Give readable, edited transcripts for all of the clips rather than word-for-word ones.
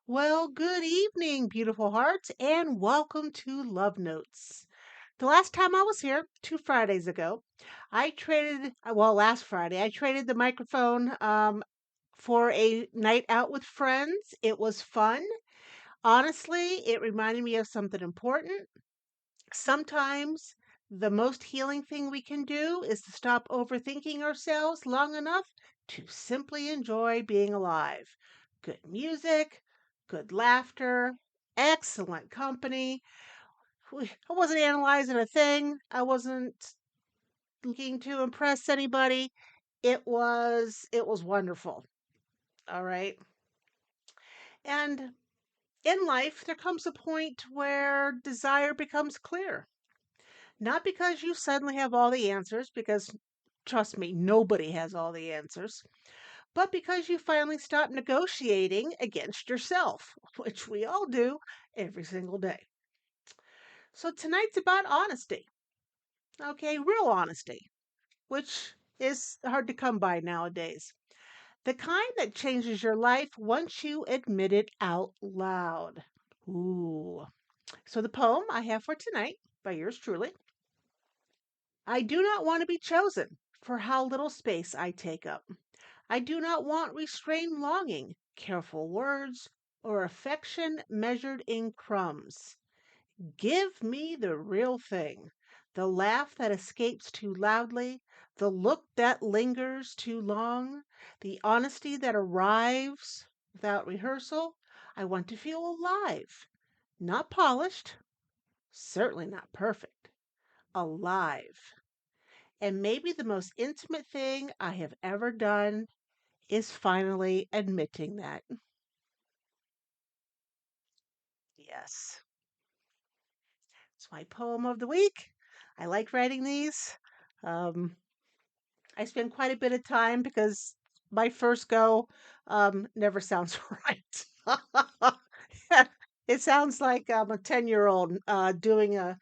Well, good evening, beautiful hearts, and welcome to Love Notes. The last time I was here, 2 Fridays ago, last Friday, I traded the microphone for a night out with friends. It was fun. Honestly, it reminded me of something important. Sometimes the most healing thing we can do is to stop overthinking ourselves long enough to simply enjoy being alive. Good music, good laughter, excellent company. I wasn't analyzing a thing. I wasn't looking to impress anybody. It was wonderful. All right. And in life there comes a point where desire becomes clear. Not because you suddenly have all the answers, because trust me, nobody has all the answers, but because you finally stop negotiating against yourself, which we all do every single day. So tonight's about honesty. Okay, real honesty, which is hard to come by nowadays. The kind that changes your life once you admit it out loud. Ooh. So the poem I have for tonight by yours truly. I do not want to be chosen for how little space I take up. I do not want restrained longing, careful words, or affection measured in crumbs. Give me the real thing, the laugh that escapes too loudly, the look that lingers too long, the honesty that arrives without rehearsal. I want to feel alive, not polished, certainly not perfect, alive. And maybe the most intimate thing I have ever done is finally admitting that. Yes, it's my poem of the week. I like writing these. Um, I spend quite a bit of time because my first go never sounds right. It sounds like I'm a 10-year-old doing a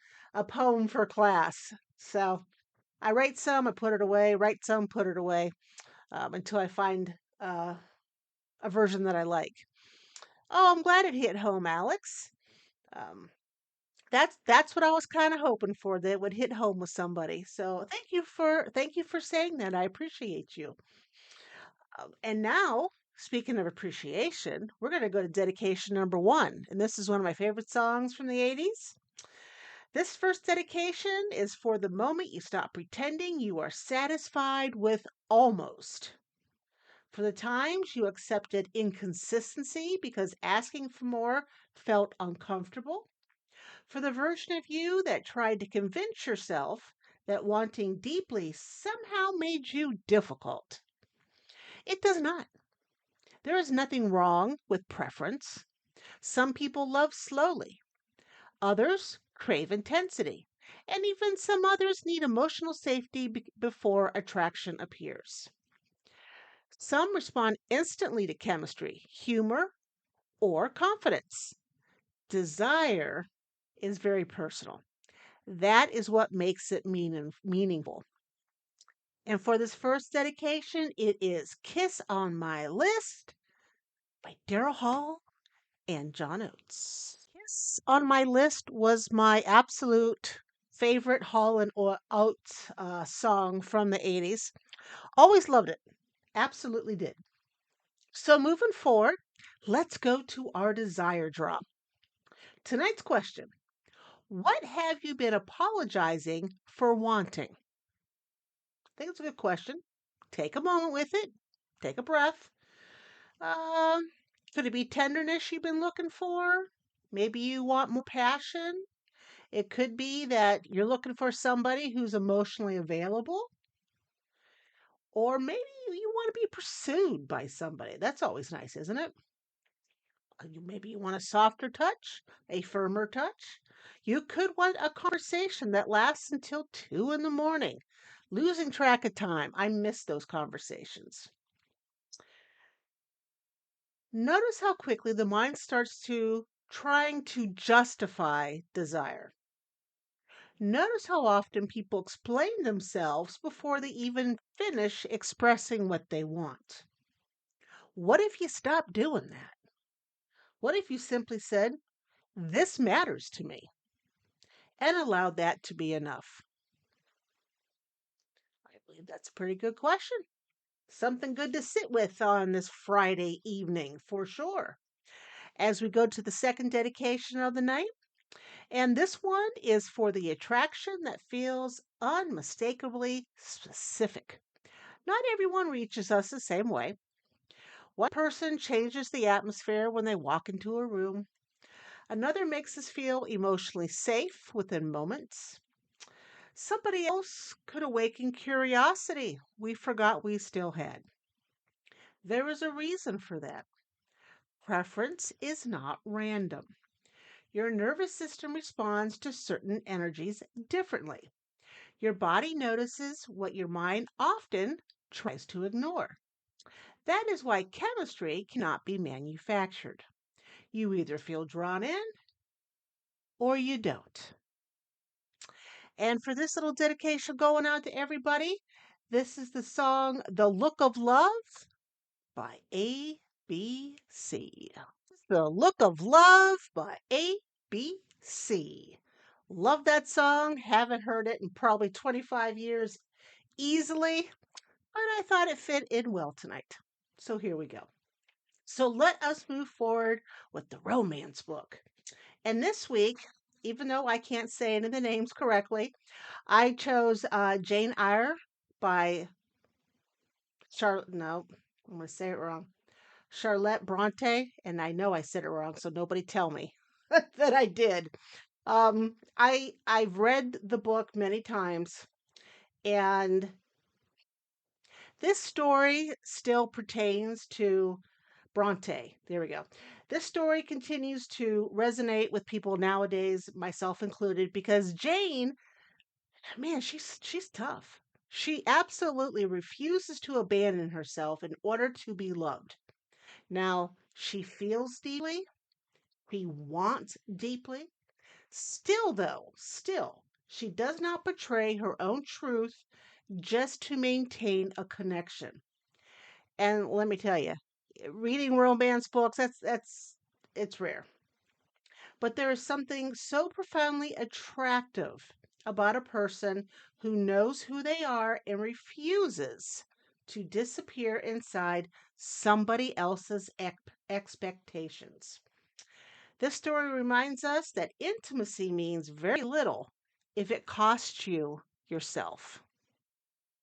poem for class. So I write some, I put it away, write some, put it away until I find a version that I like. Oh, I'm glad it hit home, Alex. Um, that's what I was kind of hoping for, that it would hit home with somebody. So thank you for saying that. I appreciate you. And now, speaking of appreciation, we're going to go to dedication number one, and this is one of my favorite songs from the '80s. This first dedication is for the moment you stop pretending you are satisfied with almost. For the times you accepted inconsistency because asking for more felt uncomfortable. For the version of you that tried to convince yourself that wanting deeply somehow made you difficult. It does not. There is nothing wrong with preference. Some people love slowly, others crave intensity, and even some others need emotional safety before attraction appears. Some respond instantly to chemistry, humor, or confidence. Desire is very personal. That is what makes it meaningful. And for this first dedication, it is Kiss on My List by Daryl and John Oates. Kiss on My List was my absolute favorite Hall and Oates song from the '80s. Always loved it. Absolutely did. So moving forward, let's go to our desire drop. Tonight's question: what have you been apologizing for wanting? I think it's a good question. Take a moment with it. Take a breath. Um, could it be tenderness you've been looking for? Maybe you want more passion. It could be that you're looking for somebody who's emotionally available, or maybe you want to be pursued by somebody. That's always nice, isn't it? Maybe you want a softer touch, a firmer touch. You could want a conversation that lasts until 2 in the morning. Losing track of time. I miss those conversations. Notice how quickly the mind starts to trying to justify desire. Notice how often people explain themselves before they even finish expressing what they want. What if you stop doing that? What if you simply said, "This matters to me," and allowed that to be enough? I believe that's a pretty good question. Something good to sit with on this Friday evening for sure. As we go to the second dedication of the night, and this one is for the attraction that feels unmistakably specific. Not everyone reaches us the same way. One person changes the atmosphere when they walk into a room. Another makes us feel emotionally safe within moments. Somebody else could awaken curiosity we forgot we still had. There is a reason for that. Preference is not random. Your nervous system responds to certain energies differently. Your body notices what your mind often tries to ignore. That is why chemistry cannot be manufactured. You either feel drawn in or you don't. And for this little dedication going out to everybody, this is the song The Look of Love by ABC. The Look of Love by ABC. Love that song. Haven't heard it in probably 25 years easily, but I thought it fit in well tonight. So here we go. So let us move forward with the romance book. And this week, even though I can't say any of the names correctly, I chose Jane Eyre by Charlotte. No, I'm going to say it wrong. Charlotte Brontë, and I know I said it wrong, so nobody tell me that I did. I've read the book many times, and this story still pertains to Bronte. There we go. This story continues to resonate with people nowadays, myself included, because Jane, man, she's tough. She absolutely refuses to abandon herself in order to be loved. Now, she feels deeply, she wants deeply. Still, she does not betray her own truth just to maintain a connection. And let me tell you, reading romance books, that's it's rare. But there is something so profoundly attractive about a person who knows who they are and refuses to disappear inside somebody else's expectations. This story reminds us that intimacy means very little if it costs you yourself.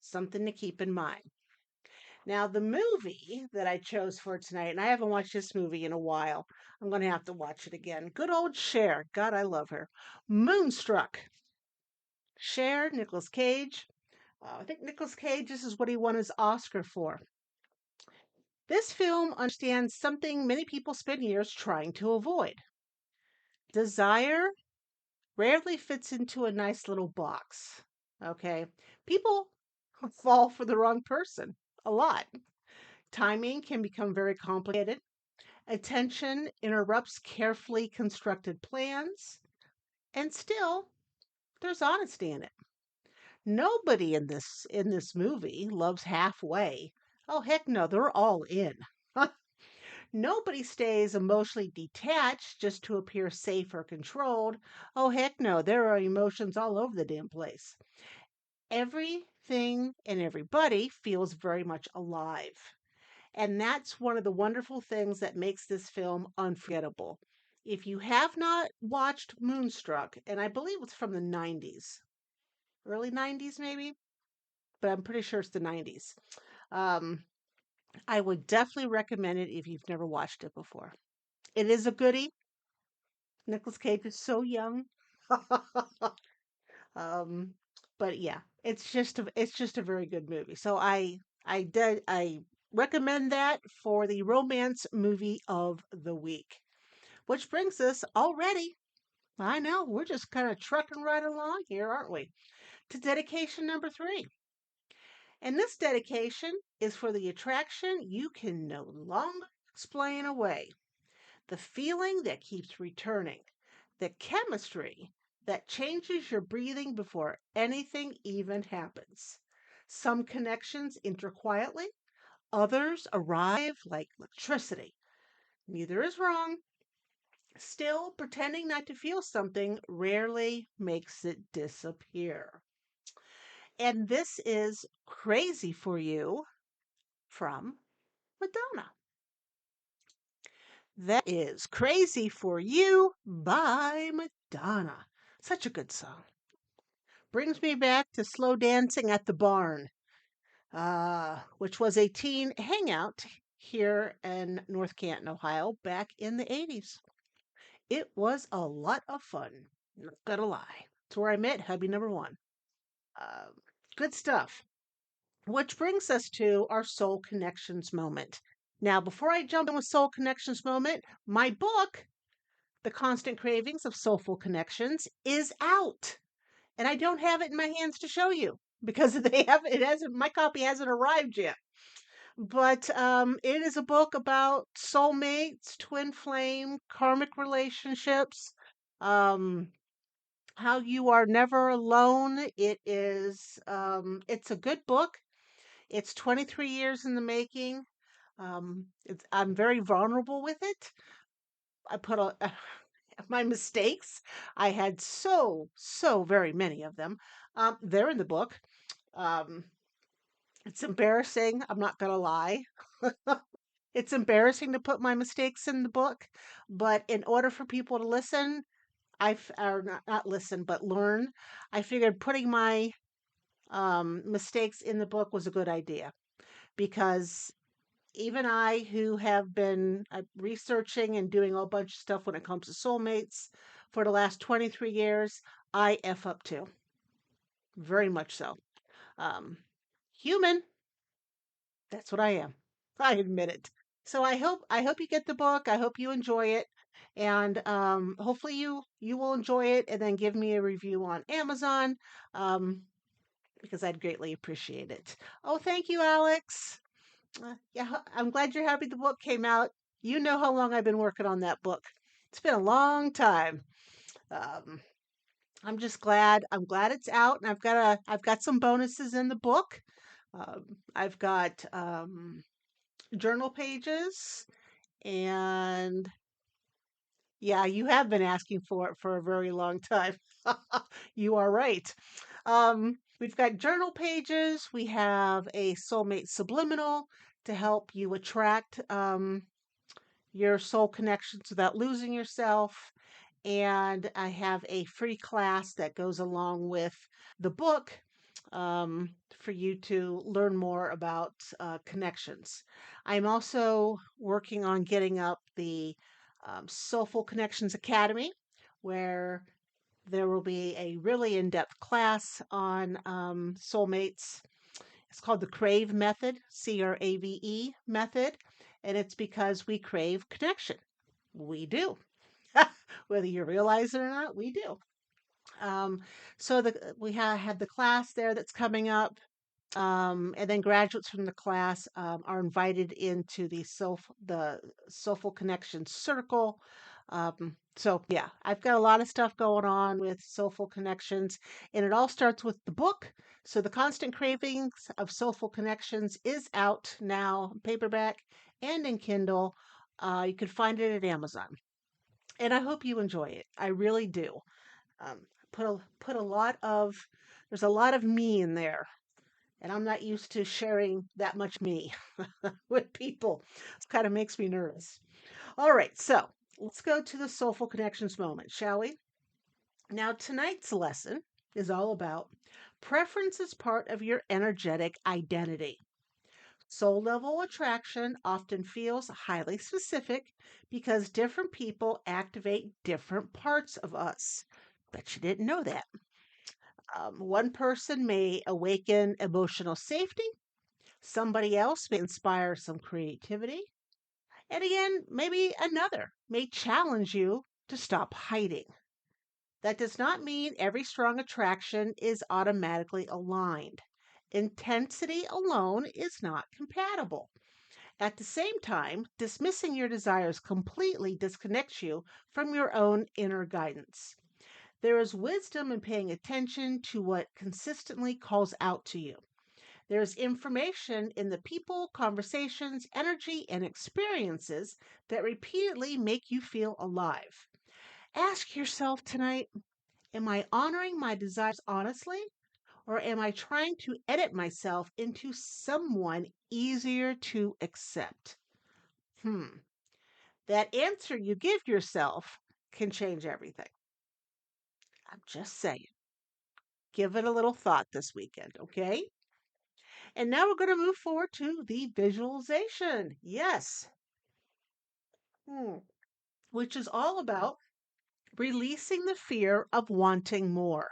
Something to keep in mind. Now, the movie that I chose for tonight, and I haven't watched this movie in a while. I'm going to have to watch it again. Good old Cher. God, I love her. Moonstruck. Cher, Nicolas Cage. I think Nicolas Cage, this is what he won his Oscar for. This film understands something many people spend years trying to avoid. Desire rarely fits into a nice little box. Okay. People fall for the wrong person a lot. Timing can become very complicated. Attention interrupts carefully constructed plans, and still there's honesty in it. Nobody in this movie loves halfway. Oh heck no, they're all in. Nobody stays emotionally detached just to appear safe or controlled. Oh heck no, there are emotions all over the damn place. Everything and everybody feels very much alive. And that's one of the wonderful things that makes this film unforgettable. If you have not watched Moonstruck, and I believe it's from the 90s, early 90s maybe, but I'm pretty sure it's the 90s. Um, I would definitely recommend it if you've never watched it before. It is a goodie. Nicolas Cage is so young. um, but yeah, it's just a very good movie. So I recommend that for the romance movie of the week. Which brings us already, I know, we're just kind of trucking right along here, aren't we? To dedication number 3. And this dedication is for the attraction you can no longer explain away. The feeling that keeps returning. The chemistry that changes your breathing before anything even happens. Some connections enter quietly, others arrive like electricity. Neither is wrong. Still, pretending not to feel something rarely makes it disappear. And this is Crazy for You from Madonna. That is Crazy for You by Madonna. Such a good song. Brings me back to slow dancing at the barn, which was a teen hangout here in North Canton, Ohio, back in the 80s. It was a lot of fun. Not gonna lie. It's where I met hubby number one. Um, Good stuff. Which brings us to our Soul Connections moment. Now, before I jump in with Soul Connections moment, my book, The Constant Cravings of Soulful Connections, is out. And I don't have it in my hands to show you because it hasn't, my copy hasn't arrived yet. But it is a book about soulmates, twin flame, karmic relationships, um, how you are never alone. It's a good book. It's 23 years in the making. I'm very vulnerable with it. I put a, my mistakes. I had so very many of them. They're in the book. Um, it's embarrassing. I'm not gonna lie. It's embarrassing to put my mistakes in the book, but in order for people to listen, or not listen, but learn, I figured putting my mistakes in the book was a good idea because even I, who have been researching and doing a whole bunch of stuff when it comes to soulmates for the last 23 years, I F up too. Very much so. Um, Human, that's what I am. I admit it. So I hope you get the book. I hope you enjoy it. And hopefully you will enjoy it and then give me a review on Amazon um, because I'd greatly appreciate it. Oh, thank you, Alex. Yeah, I'm glad you're happy the book came out. You know how long I've been working on that book. It's been a long time. Um, I'm just glad. I'm glad it's out, and I've got some bonuses in the book. I've got journal pages, and yeah, you have been asking for it for a very long time. You are right. We've got journal pages. We have a soulmate subliminal to help you attract your soul connections without losing yourself. And I have a free class that goes along with the book for you to learn more about connections. I'm also working on getting up the Soulful Connections Academy, where there will be a really in depth class on soulmates. It's called the CRAVE method, CRAVE method, and it's because we crave connection. We do. Whether you realize it or not, we do. Um, so we have the class there that's coming up, and then graduates from the class are invited into the Soulful Connections Circle. So yeah, I've got a lot of stuff going on with Soulful Connections, and it all starts with the book. So the Constant Cravings of Soulful Connections is out now, paperback and in Kindle. You can find it at Amazon, and I hope you enjoy it. I really do. Um, put a lot of there's a lot of me in there, and I'm not used to sharing that much me with people. It kind of makes me nervous. All right, so let's go to the Soulful Connections moment, shall we? Now, tonight's lesson is all about preference as part of your energetic identity. Soul level attraction often feels highly specific because different people activate different parts of us. Bet you didn't know that. One person may awaken emotional safety, somebody else may inspire some creativity, and again, maybe another may challenge you to stop hiding. That does not mean every strong attraction is automatically aligned. Intensity alone is not compatible. At the same time, dismissing your desires completely disconnects you from your own inner guidance. There is wisdom in paying attention to what consistently calls out to you. There's information in the people, conversations, energy, and experiences that repeatedly make you feel alive. Ask yourself tonight, am I honoring my desires honestly? Or am I trying to edit myself into someone easier to accept? Hmm. That answer you give yourself can change everything. I'm just saying. Give it a little thought this weekend, okay? And now we're going to move forward to the visualization. Yes. Hmm. Which is all about releasing the fear of wanting more.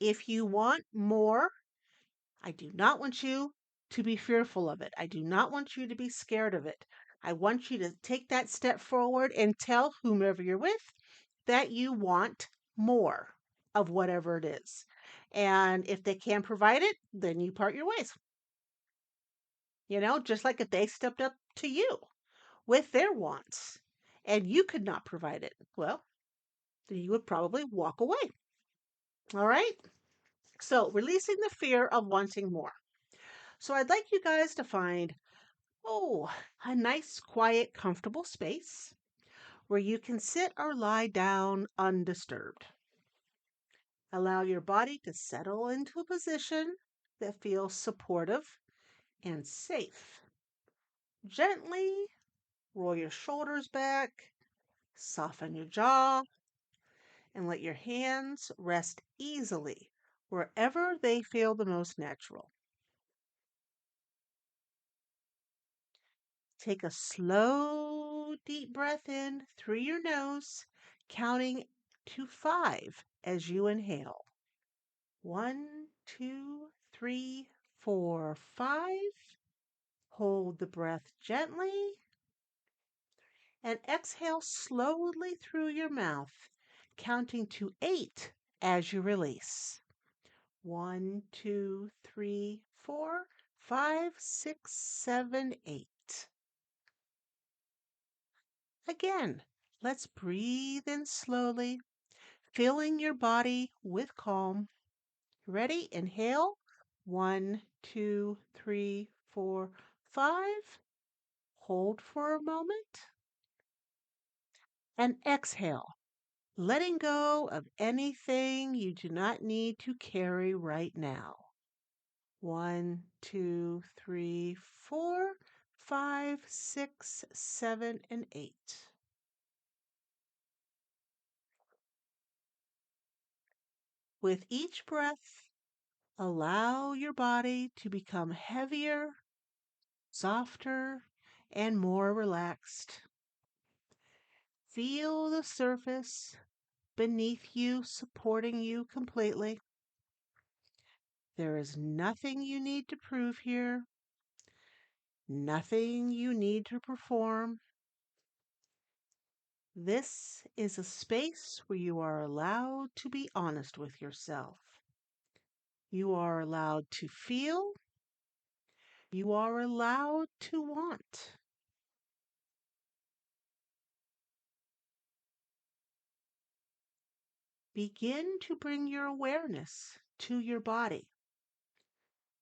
If you want more, I do not want you to be fearful of it. I do not want you to be scared of it. I want you to take that step forward and tell whomever you're with that you want more of whatever it is. And if they can't provide it, then you part your ways. Just like if they stepped up to you with their wants and you could not provide it, well, then you would probably walk away. All right? So, releasing the fear of wanting more. So, I'd like you guys to find, a nice, quiet, comfortable space where you can sit or lie down undisturbed. Allow your body to settle into a position that feels supportive and safe. Gently roll your shoulders back, soften your jaw, and let your hands rest easily wherever they feel the most natural. Take a slow, deep breath in through your nose, counting to 5 as you inhale. 1, 2, 3, 4, 5. Hold the breath gently and exhale slowly through your mouth, counting to 8 as you release. 1, 2, 3, 4, 5, 6, 7, 8. Again, let's breathe in slowly, filling your body with calm. Ready? Inhale. 1, 2, 3, 4, 5. Hold for a moment and exhale, letting go of anything you do not need to carry right now. 1, 2, 3, 4, 5, 6, 7, and 8. With each breath, allow your body to become heavier, softer, and more relaxed. Feel the surface beneath you supporting you completely. There is nothing you need to prove here, nothing you need to perform. This is a space where you are allowed to be honest with yourself. You are allowed to feel. You are allowed to want. Begin to bring your awareness to your body.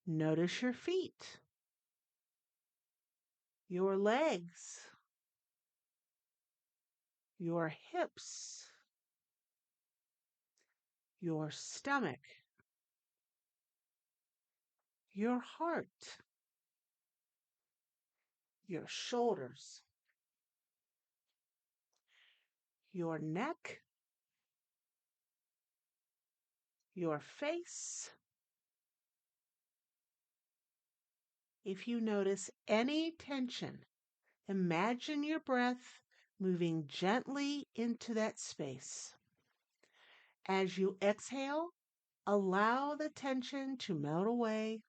Notice your feet, your legs, your hips, your stomach, your heart, your shoulders, your neck, your face. If you notice any tension, imagine your breath moving gently into that space. As you exhale, allow the tension to melt away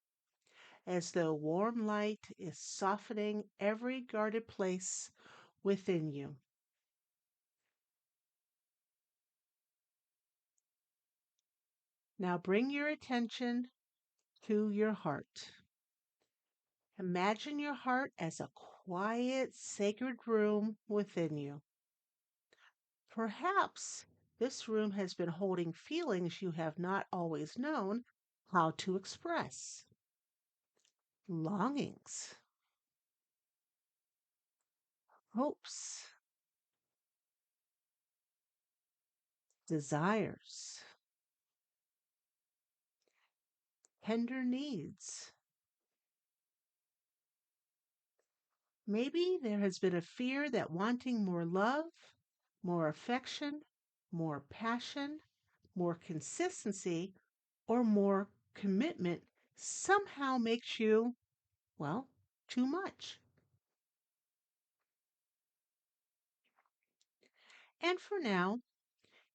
as though warm light is softening every guarded place within you. Now bring your attention to your heart. Imagine your heart as a quiet, sacred room within you. Perhaps this room has been holding feelings you have not always known how to express. longings, hopes, desires, tender needs. Maybe there has been a fear that wanting more love, more affection, more passion, more consistency, or more commitment somehow makes you, well, too much. And for now,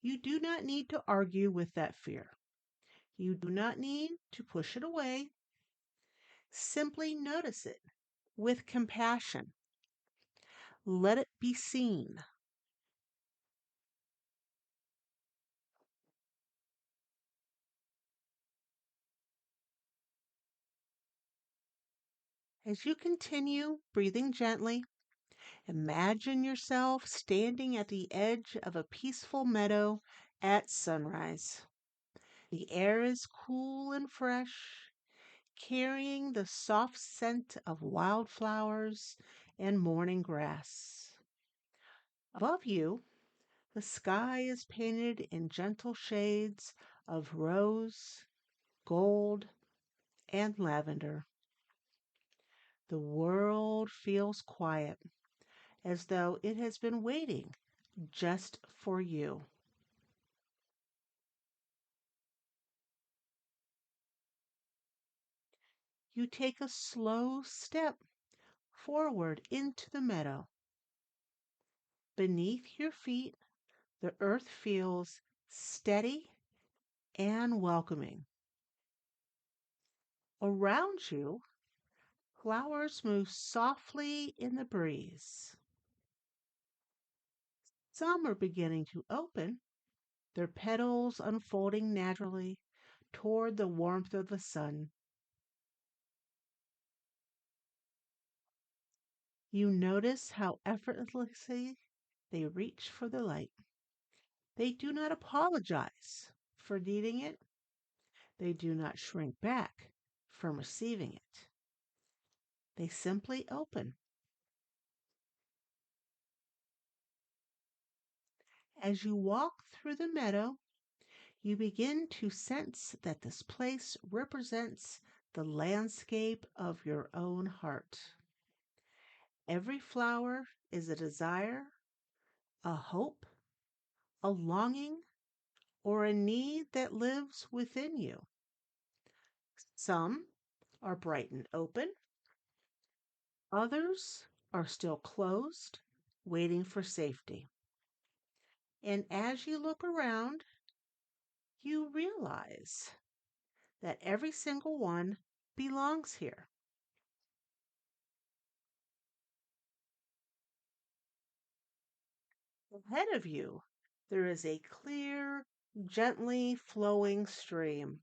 you do not need to argue with that fear. You do not need to push it away. Simply notice it with compassion. Let it be seen. As you continue breathing gently, imagine yourself standing at the edge of a peaceful meadow at sunrise. The air is cool and fresh, carrying the soft scent of wildflowers and morning grass. Above you, the sky is painted in gentle shades of rose, gold, and lavender. The world feels quiet, as though it has been waiting just for you. You take a slow step forward into the meadow. Beneath your feet, the earth feels steady and welcoming. Around you, flowers move softly in the breeze. Some are beginning to open, their petals unfolding naturally toward the warmth of the sun. You notice how effortlessly they reach for the light. They do not apologize for needing it. They do not shrink back from receiving it. They simply open. As you walk through the meadow, you begin to sense that this place represents the landscape of your own heart. Every flower is a desire, a hope, a longing, or a need that lives within you. Some are bright and open, others are still closed, waiting for safety. And as you look around, you realize that every single one belongs here. Ahead of you, there is a clear, gently flowing stream.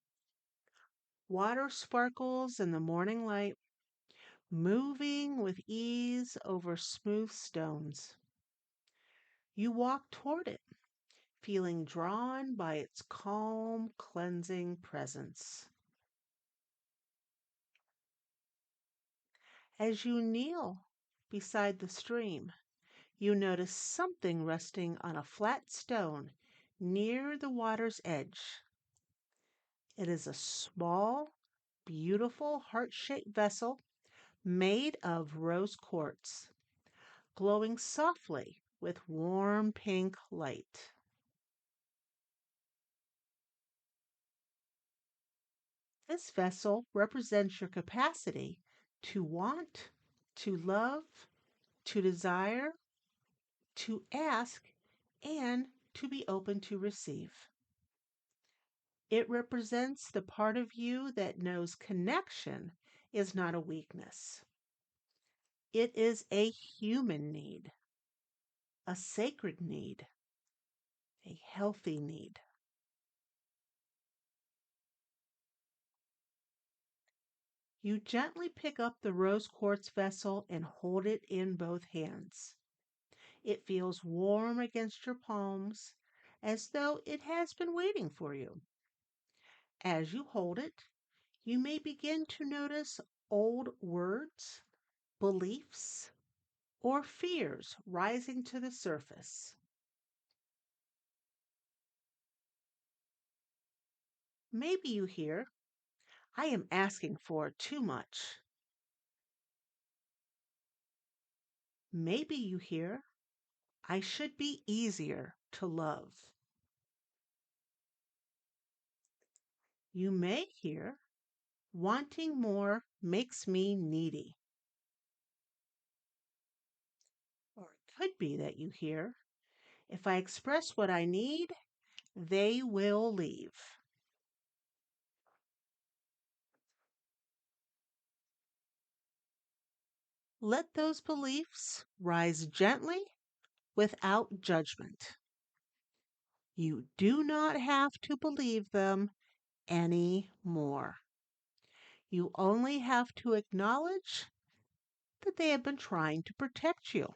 Water sparkles in the morning light, moving with ease over smooth stones. You walk toward it, feeling drawn by its calm, cleansing presence. As you kneel beside the stream, you notice something resting on a flat stone near the water's edge. It is a small, beautiful heart shaped vessel made of rose quartz, glowing softly with warm pink light. This vessel represents your capacity to want, to love, to desire, to ask, and to be open to receive. It represents the part of you that knows connection is not a weakness. It is a human need, a sacred need, a healthy need. You gently pick up the rose quartz vessel and hold it in both hands. It feels warm against your palms, as though it has been waiting for you. As you hold it, you may begin to notice old words, beliefs, or fears rising to the surface. Maybe you hear, I am asking for too much. Maybe you hear, I should be easier to love. You may hear, wanting more makes me needy. Or it could be that you hear, if I express what I need, they will leave. Let those beliefs rise gently without judgment. You do not have to believe them anymore. You only have to acknowledge that they have been trying to protect you.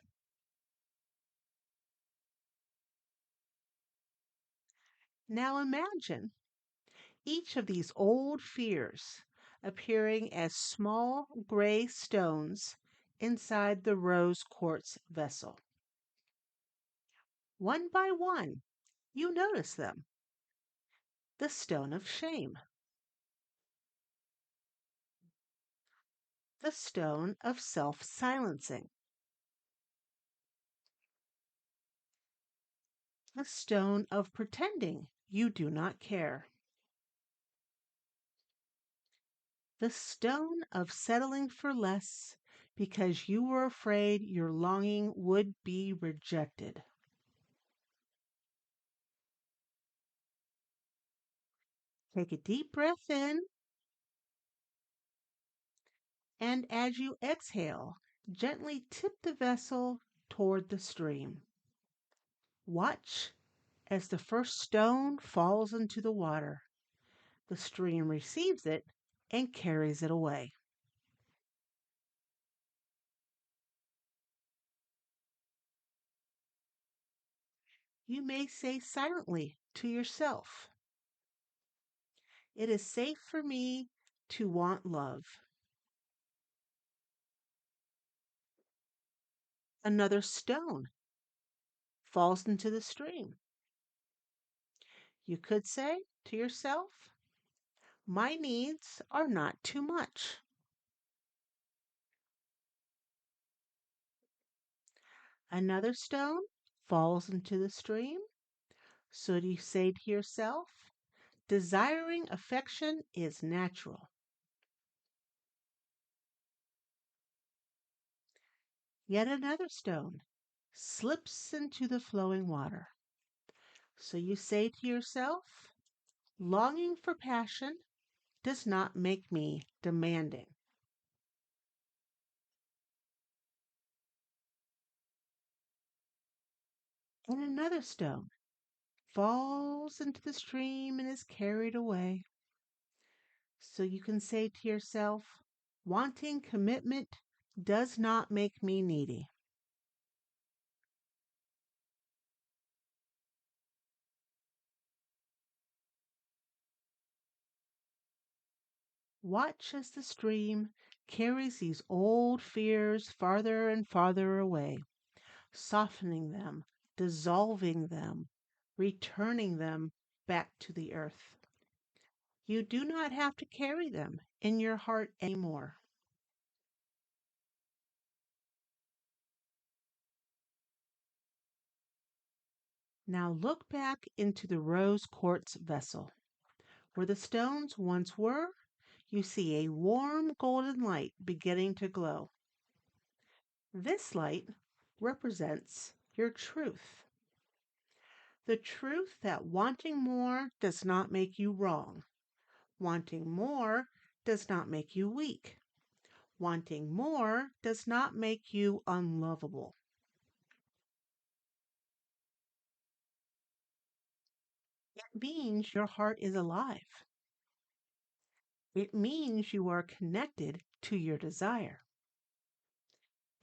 Now imagine each of these old fears appearing as small gray stones inside the rose quartz vessel. One by one, you notice them. The stone of shame, the stone of self silencing, the stone of pretending you do not care, the stone of settling for less because you were afraid your longing would be rejected. Take a deep breath in, and as you exhale, gently tip the vessel toward the stream. Watch as the first stone falls into the water. The stream receives it and carries it away. You may say silently to yourself, it is safe for me to want love. Another stone falls into the stream. You could say to yourself, my needs are not too much. Another stone falls into the stream. So you say to yourself, desiring affection is natural. Yet another stone slips into the flowing water. So you say to yourself, longing for passion does not make me demanding. And another stone falls into the stream and is carried away. So you can say to yourself, wanting commitment does not make me needy. Watch as the stream carries these old fears farther and farther away, softening them, dissolving them, returning them back to the earth. You do not have to carry them in your heart anymore. Now look back into the rose quartz vessel. Where the stones once were, you see a warm golden light beginning to glow. This light represents your truth. The truth that wanting more does not make you wrong. Wanting more does not make you weak. Wanting more does not make you unlovable. It means your heart is alive. It means you are connected to your desire.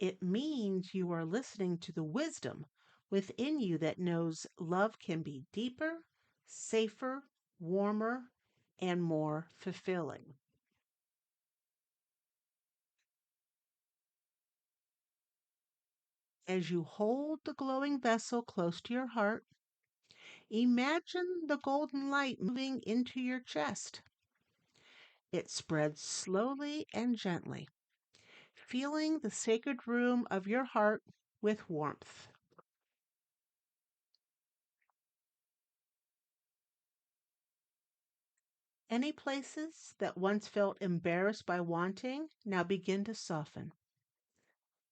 It means you are listening to the wisdom within you that knows love can be deeper, safer, warmer, and more fulfilling. As you hold the glowing vessel close to your heart, imagine the golden light moving into your chest. It spreads slowly and gently, filling the sacred room of your heart with warmth. Any places that once felt embarrassed by wanting now begin to soften.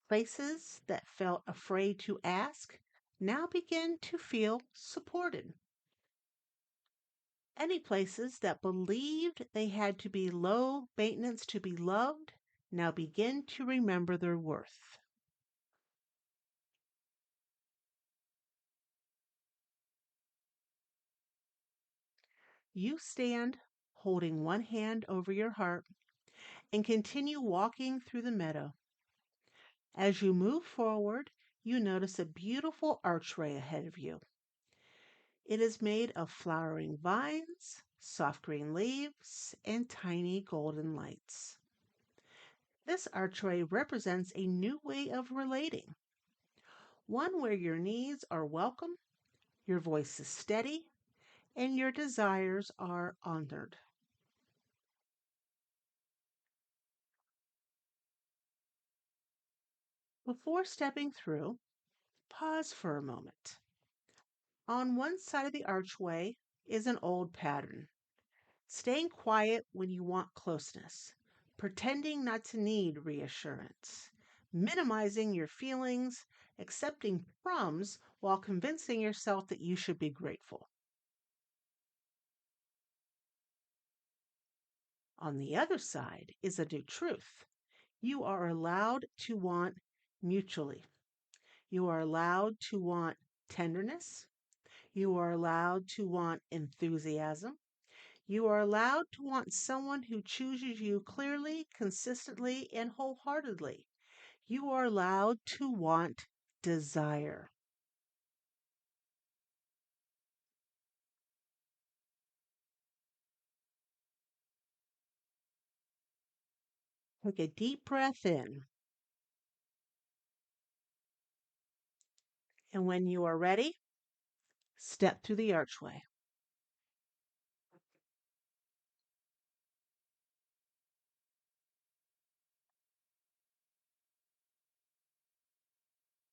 Places that felt afraid to ask now begin to feel supported. Any places that believed they had to be low maintenance to be loved now begin to remember their worth. You stand holding one hand over your heart and continue walking through the meadow. As you move forward, you notice a beautiful archway ahead of you. It is made of flowering vines, soft green leaves, and tiny golden lights. This archway represents a new way of relating, one where your needs are welcome, your voice is steady, and your desires are honored. Before stepping through, pause for a moment. On one side of the archway is an old pattern, staying quiet when you want closeness, pretending not to need reassurance, minimizing your feelings, accepting crumbs while convincing yourself that you should be grateful. On the other side is a new truth. You are allowed to want mutually. You are allowed to want tenderness. You are allowed to want enthusiasm. You are allowed to want someone who chooses you clearly, consistently, and wholeheartedly. You are allowed to want desire. Take a deep breath in, and when you are ready, step through the archway.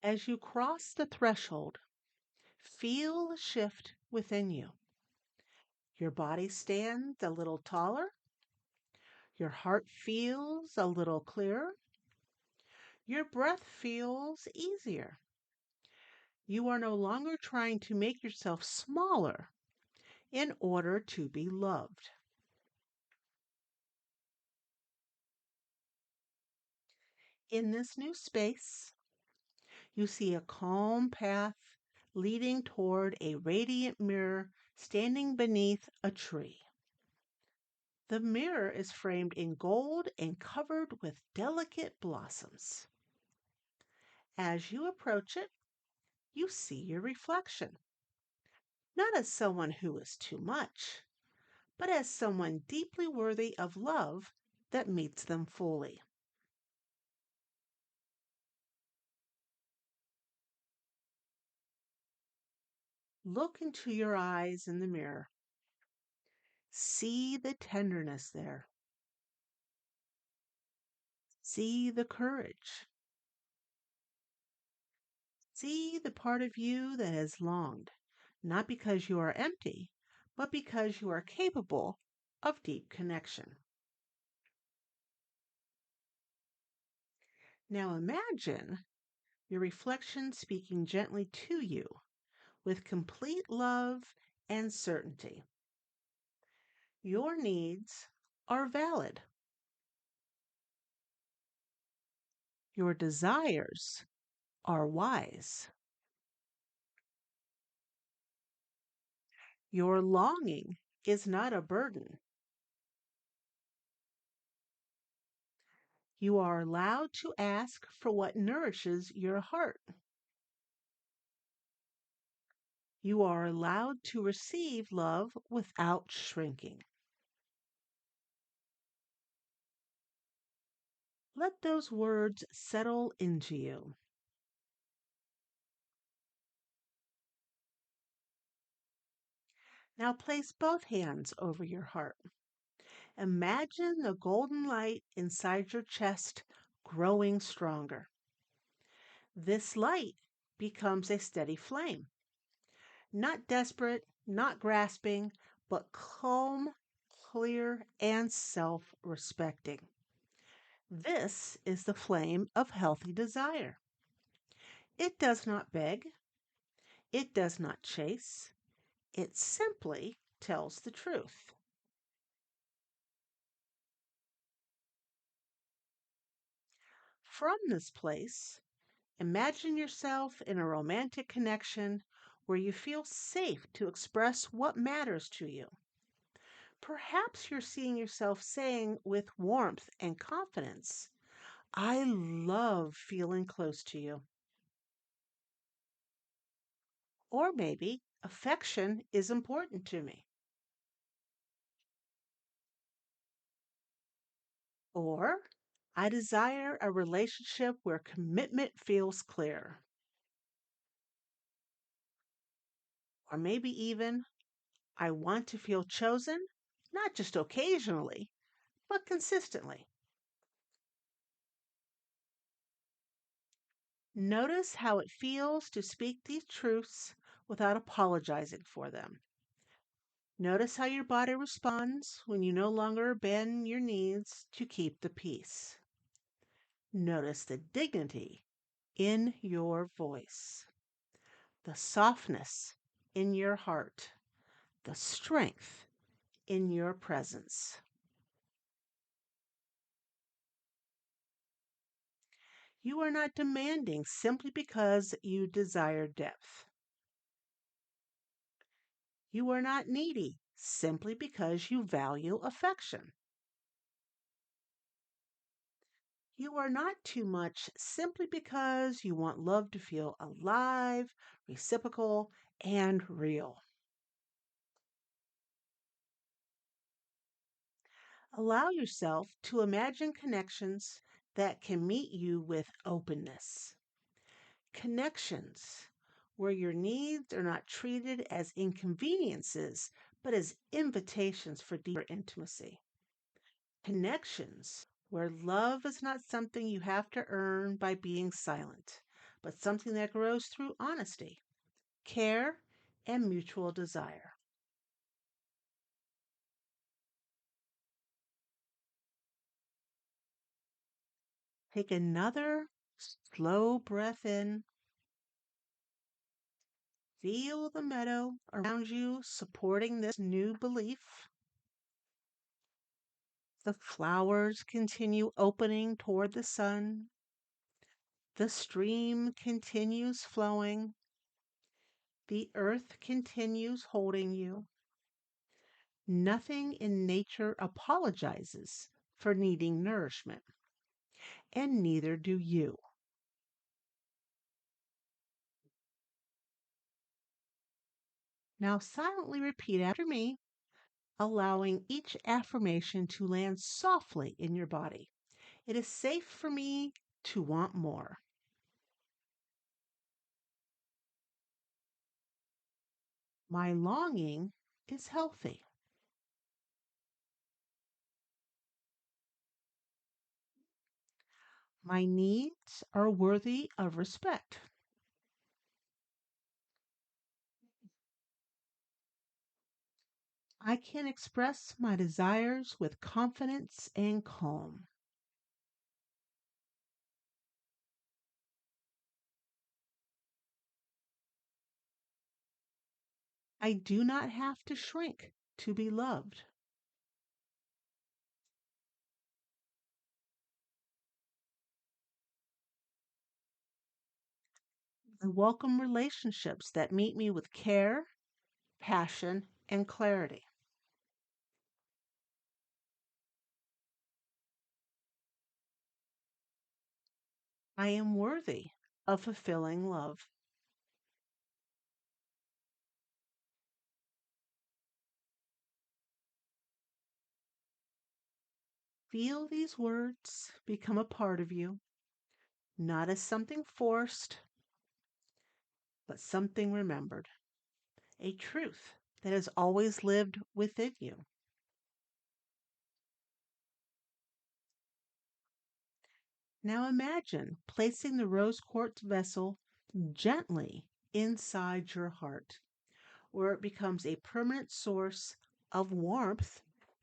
As you cross the threshold, feel a shift within you. Your body stands a little taller, your heart feels a little clearer, your breath feels easier. You are no longer trying to make yourself smaller in order to be loved. In this new space, you see a calm path leading toward a radiant mirror standing beneath a tree. The mirror is framed in gold and covered with delicate blossoms. As you approach it, you see your reflection, not as someone who is too much, but as someone deeply worthy of love that meets them fully. Look into your eyes in the mirror. See the tenderness there. See the courage. See the part of you that has longed, not because you are empty, but because you are capable of deep connection. Now imagine your reflection speaking gently to you with complete love and certainty. Your needs are valid. Your desires are wise. Your longing is not a burden. You are allowed to ask for what nourishes your heart. You are allowed to receive love without shrinking. Let those words settle into you. Now place both hands over your heart. Imagine the golden light inside your chest growing stronger. This light becomes a steady flame, not desperate, not grasping, but calm, clear, and self respecting. This is the flame of healthy desire. It does not beg, it does not chase, it simply tells the truth. From this place, imagine yourself in a romantic connection where you feel safe to express what matters to you. Perhaps you're seeing yourself saying with warmth and confidence, I love feeling close to you. Or maybe affection is important to me. Or I desire a relationship where commitment feels clear. Or maybe even I want to feel chosen, not just occasionally, but consistently. Notice how it feels to speak these truths without apologizing for them. Notice how your body responds when you no longer bend your knees to keep the peace. Notice the dignity in your voice, the softness in your heart, the strength in your presence. You are not demanding simply because you desire depth. You are not needy simply because you value affection. You are not too much simply because you want love to feel alive, reciprocal, and real. Allow yourself to imagine connections that can meet you with openness. Connections where your needs are not treated as inconveniences, but as invitations for deeper intimacy. Connections where love is not something you have to earn by being silent, but something that grows through honesty, care, and mutual desire. Take another slow breath in. Feel the meadow around you supporting this new belief. The flowers continue opening toward the sun. The stream continues flowing. The earth continues holding you. Nothing in nature apologizes for needing nourishment, and neither do you. Now silently repeat after me, allowing each affirmation to land softly in your body. It is safe for me to want more. My longing is healthy. My needs are worthy of respect. I can express my desires with confidence and calm. I do not have to shrink to be loved. I welcome relationships that meet me with care, passion, and clarity. I am worthy of fulfilling love. Feel these words become a part of you, not as something forced, but something remembered, a truth that has always lived within you. Now imagine placing the rose quartz vessel gently inside your heart, where it becomes a permanent source of warmth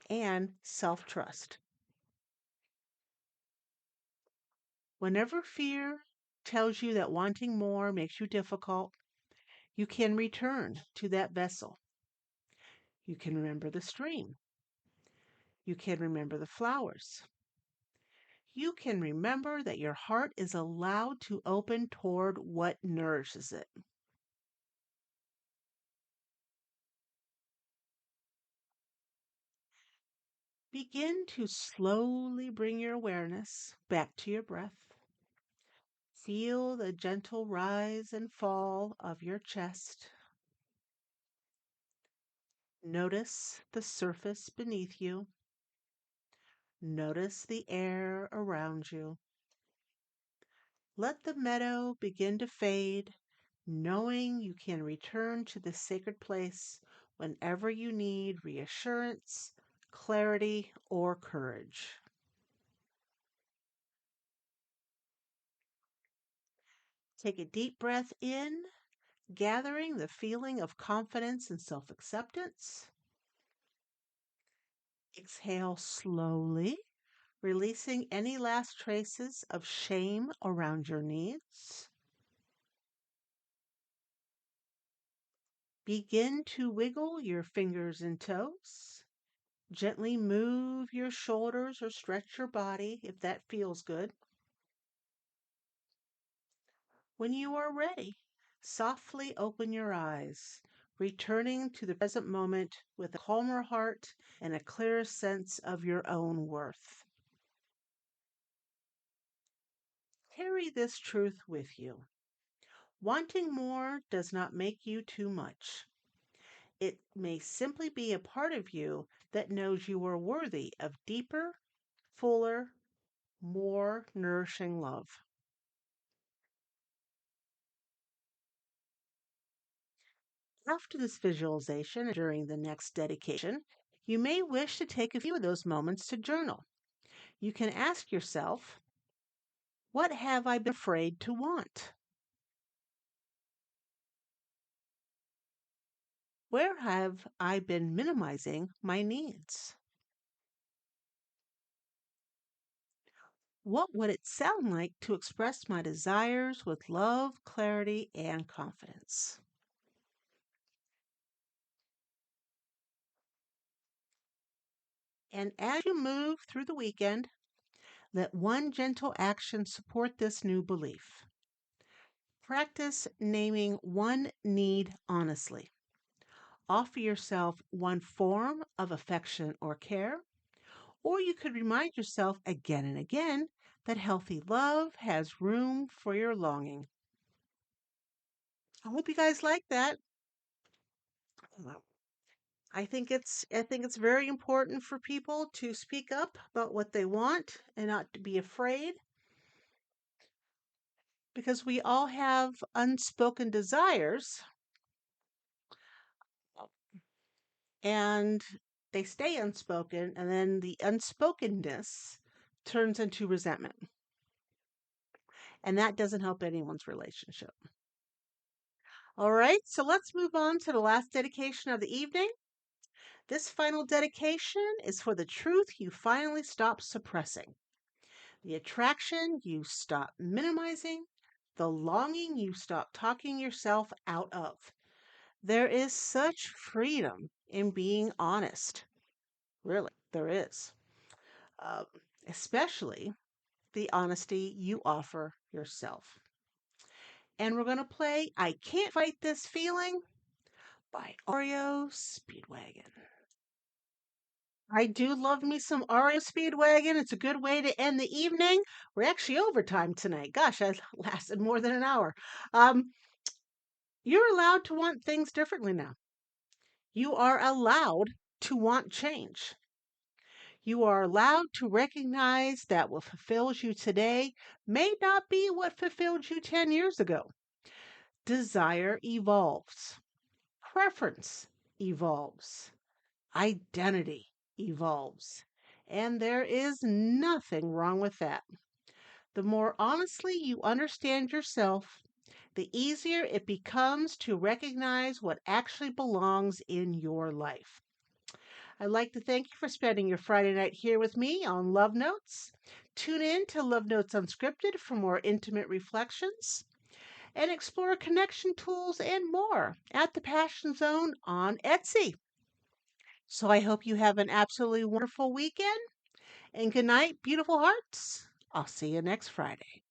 and self trust. Whenever fear tells you that wanting more makes you difficult, you can return to that vessel. You can remember the stream. You can remember the flowers. You can remember that your heart is allowed to open toward what nourishes it. Begin to slowly bring your awareness back to your breath. Feel the gentle rise and fall of your chest. Notice the surface beneath you. Notice the air around you. Let the meadow begin to fade, knowing you can return to this sacred place whenever you need reassurance, clarity, or courage. Take a deep breath in, gathering the feeling of confidence and self acceptance. Exhale slowly, releasing any last traces of shame around your needs. Begin to wiggle your fingers and toes. Gently move your shoulders or stretch your body if that feels good. When you are ready, softly open your eyes, returning to the present moment with a calmer heart and a clearer sense of your own worth. Carry this truth with you. Wanting more does not make you too much. It may simply be a part of you that knows you are worthy of deeper, fuller, more nourishing love. After this visualization and during the next dedication, you may wish to take a few of those moments to journal. You can ask yourself, what have I been afraid to want? Where have I been minimizing my needs? What would it sound like to express my desires with love, clarity, and confidence? And as you move through the weekend, let one gentle action support this new belief. Practice naming one need honestly. Offer yourself one form of affection or care, or you could remind yourself again and again that healthy love has room for your longing. I hope you guys like that. I think it's very important for people to speak up about what they want and not to be afraid because we all have unspoken desires and they stay unspoken and then the unspokenness turns into resentment and that doesn't help anyone's relationship. All right, so let's move on to the last dedication of the evening. This final dedication is for the truth you finally stop suppressing, the attraction you stop minimizing, the longing you stop talking yourself out of. There is such freedom in being honest. Really, there is. Um, Especially the honesty you offer yourself. And we're going to play I Can't Fight This Feeling by Speedwagon. I do love me some Speedwagon. It's a good way to end the evening. We're actually overtime tonight. Gosh, I lasted more than an hour. Um, you're allowed to want things differently now. You are allowed to want change. You are allowed to recognize that what fulfills you today may not be what fulfilled you 10 years ago. Desire evolves. Preference evolves, identity evolves, and there is nothing wrong with that. The more honestly you understand yourself, the easier it becomes to recognize what actually belongs in your life. I'd like to thank you for spending your Friday night here with me on Love Notes. Tune in to Love Notes Unscripted for more intimate reflections and explore connection tools and more at the Passion Zone on Etsy. So I hope you have an absolutely wonderful weekend and good night, beautiful hearts. I'll see you next Friday.